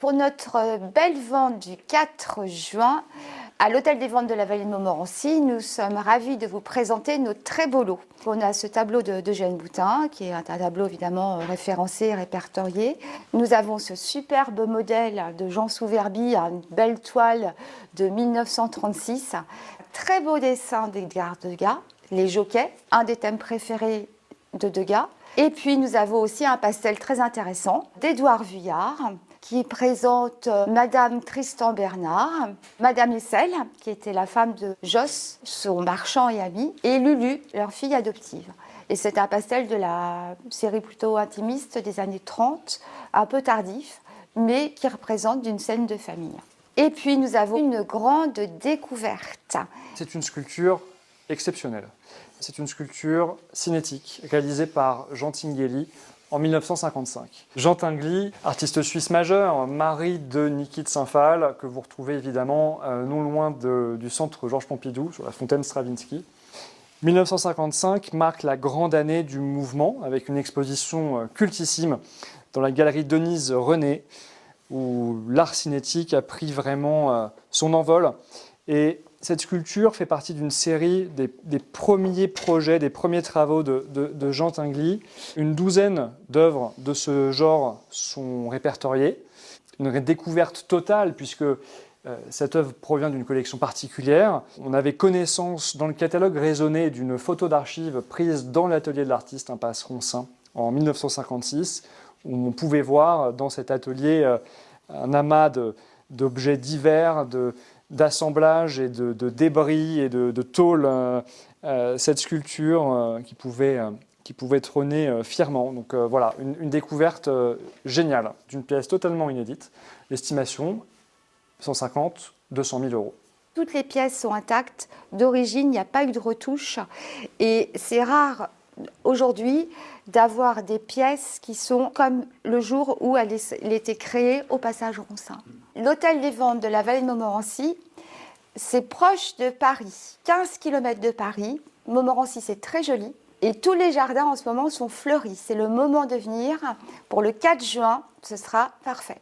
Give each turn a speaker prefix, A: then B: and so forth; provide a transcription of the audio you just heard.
A: Pour notre belle vente du 4 juin, à l'Hôtel des Ventes de la Vallée de Montmorency, nous sommes ravis de vous présenter nos très beaux lots. On a ce tableau d'Eugène Boutin, qui est un tableau évidemment référencé et répertorié. Nous avons ce superbe modèle de Jean Souverbi, une belle toile de 1936. Très beau dessin d'Edgar Degas, les jockeys, un des thèmes préférés de Degas. Et puis nous avons aussi un pastel très intéressant d'Édouard Vuillard, qui présente Madame Tristan Bernard, Madame Hessel, qui était la femme de Josse, son marchand et ami, et Lulu, leur fille adoptive. Et c'est un pastel de la série plutôt intimiste des années 30, un peu tardif, mais qui représente une scène de famille. Et puis nous avons une grande découverte.
B: C'est une sculpture exceptionnelle. C'est une sculpture cinétique réalisée par Jean Tinguely en 1955. Jean Tinguely, artiste suisse majeur, mari de Niki de Saint-Phal, que vous retrouvez évidemment non loin du centre Georges Pompidou, sur la fontaine Stravinsky. 1955 marque la grande année du mouvement, avec une exposition cultissime dans la galerie Denise René, où l'art cinétique a pris vraiment son envol. Et cette sculpture fait partie d'une série des premiers projets, des premiers travaux de Jean Tinguely. Une douzaine d'œuvres de ce genre sont répertoriées. Une découverte totale, puisque cette œuvre provient d'une collection particulière. On avait connaissance dans le catalogue raisonné d'une photo d'archives prise dans l'atelier de l'artiste, impasse Roncin, en 1956, où on pouvait voir dans cet atelier un amas d'objets divers, d'assemblage et de débris et de tôles, cette sculpture qui pouvait trôner fièrement. Donc voilà, une découverte géniale, d'une pièce totalement inédite. L'estimation, 150, 200 000 euros.
A: Toutes les pièces sont intactes, d'origine, il n'y a pas eu de retouche. Et c'est rare aujourd'hui d'avoir des pièces qui sont comme le jour où elle était créée au passage Roncin. L'Hôtel des Ventes de la Vallée de Montmorency, c'est proche de Paris, 15 km de Paris. Montmorency, c'est très joli. Et tous les jardins en ce moment sont fleuris. C'est le moment de venir. Pour le 4 juin, ce sera parfait.